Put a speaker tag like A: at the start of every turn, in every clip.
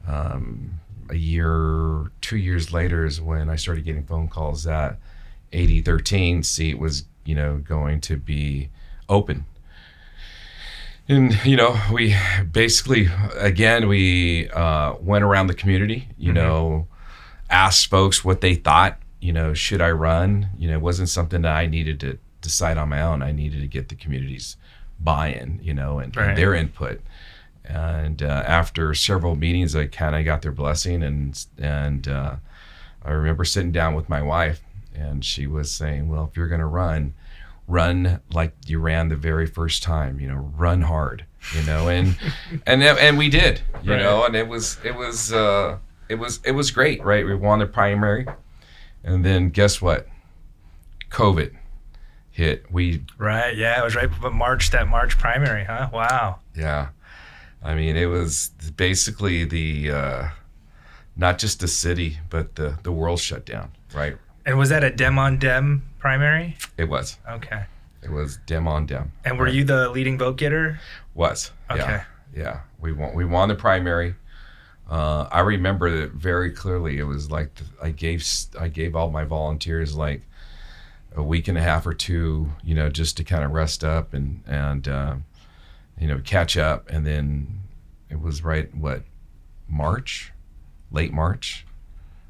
A: A year, 2 years later is when I started getting phone calls that 8013 seat was, going to be open. And, we basically, again, we went around the community, asked folks what they thought, should I run? It wasn't something that I needed to decide on my own. I needed to get the community's buy-in, and their input. And after several meetings, I kind of got their blessing. And I remember sitting down with my wife, and she was saying, well, if you're going to run like you ran the very first time, run hard, and we did, and it was great, right? We won the primary, and then guess what? COVID hit. It
B: was right March, that March primary, huh? Wow.
A: Yeah. I mean, it was basically not just the city, but the world shut down, right?
B: And was that a Dem on Dem primary?
A: It was.
B: Okay.
A: It was Dem on Dem.
B: And were you the leading vote getter?
A: Was.
B: Okay.
A: Yeah. We won the primary. I remember it very clearly. It was like I gave all my volunteers like a week and a half or two, just to kind of rest up and catch up. And then it was late March,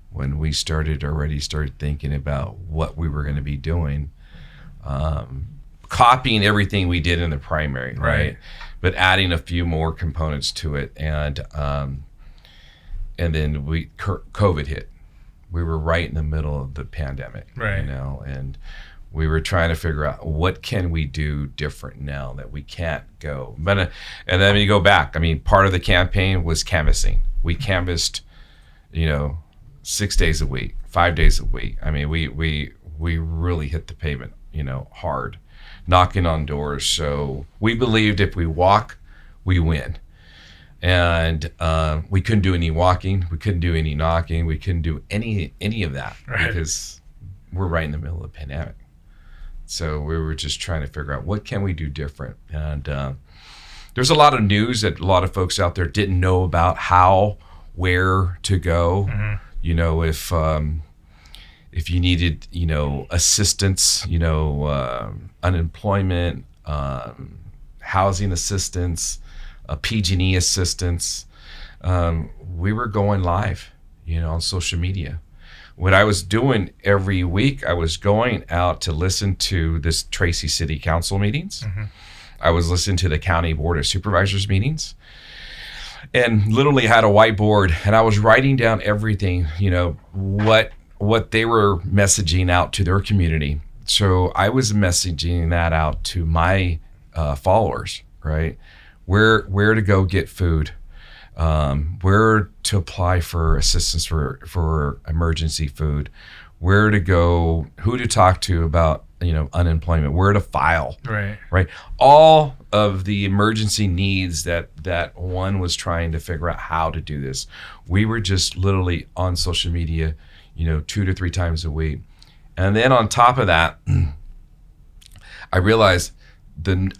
A: when we started thinking about what we were going to be doing, copying everything we did in the primary, right? But adding a few more components to it. And then COVID hit. We were right in the middle of the pandemic, and we were trying to figure out what can we do different now that we can't go. But and then you go back. I mean, part of the campaign was canvassing. We canvassed, 6 days a week, 5 days a week. I mean, we really hit the pavement, hard, knocking on doors. So we believed if we walk, we win. And we couldn't do any walking. We couldn't do any knocking. We couldn't do any of that because we're right in the middle of the pandemic. So we were just trying to figure out what can we do different. And there's a lot of news that a lot of folks out there didn't know about where to go. Mm-hmm. If you needed, assistance, unemployment, housing assistance, PG&E assistance, we were going live, on social media. What I was doing every week, I was going out to listen to this Tracy City Council meetings. Mm-hmm. I was listening to the County Board of Supervisors meetings, and literally had a whiteboard, and I was writing down everything, what they were messaging out to their community. So I was messaging that out to my followers, right? Where to go get food, where to apply for assistance for emergency food, where to go, who to talk to about unemployment, where to file, right? All of the emergency needs that one was trying to figure out how to do this. We were just literally on social media, 2 to 3 times a week, and then on top of that, I realized the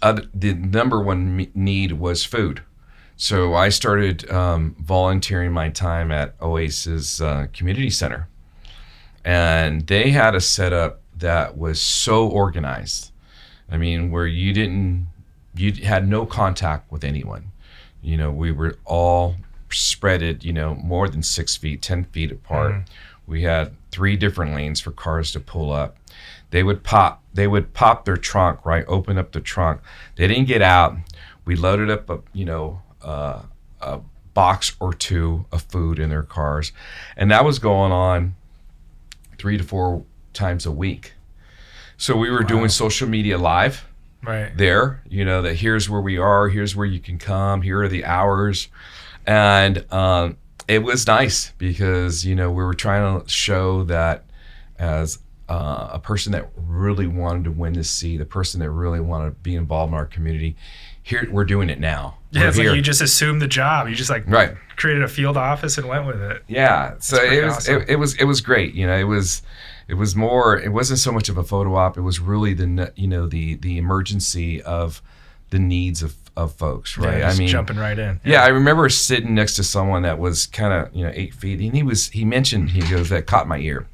A: number one need was food. So I started volunteering my time at Oasis Community Center. And they had a setup that was so organized. I mean, where you had no contact with anyone. We were all spreaded, more than 6 feet, 10 feet apart. Mm-hmm. We had 3 different lanes for cars to pull up. They would pop their trunk, right? Open up the trunk. They didn't get out. We loaded up a box or 2 of food in their cars. And that was going on 3 to 4 times a week. So we were doing social media live there, that here's where we are, here's where you can come, here are the hours. And it was nice because, we were trying to show that as a person that really wanted to win this seat, a person that really wanted to be involved in our community, here we're doing it now.
B: Yeah, it's like you just assumed the job. You just created a field office and went with it.
A: Yeah, so it was great. It was more. It wasn't so much of a photo op. It was really the emergency of the needs of folks, right?
B: Yeah, just jumping right in.
A: Yeah, I remember sitting next to someone that was kind of 8 feet, and he mentioned, he goes, that caught my ear.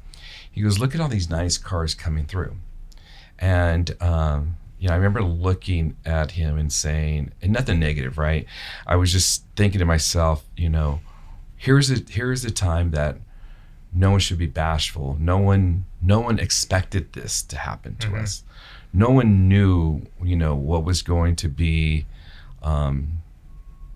A: He goes, look at all these nice cars coming through, and I remember looking at him and saying, and nothing negative, right? I was just thinking to myself, here's the time that no one should be bashful. No one expected this to happen to us. No one knew, what was going to be, what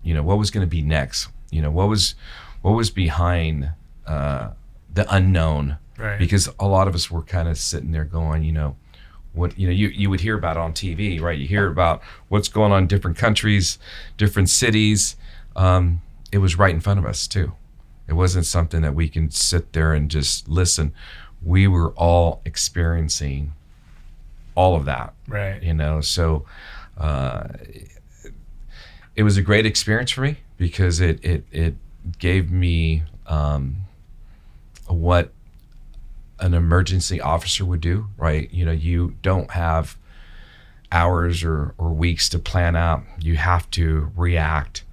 A: was going to be next. What was behind the unknown.
B: Right.
A: Because a lot of us were kind of sitting there going, what you would hear about on TV, right? You hear about what's going on in different countries, different cities. It was right in front of us too. It wasn't something that we can sit there and just listen. We were all experiencing all of that,
B: right?
A: So it was a great experience for me because it gave me what an emergency officer would do, right? You don't have hours or weeks to plan out. You have to react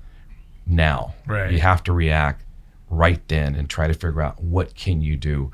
A: now.
B: Right.
A: You have to react right then and try to figure out what can you do.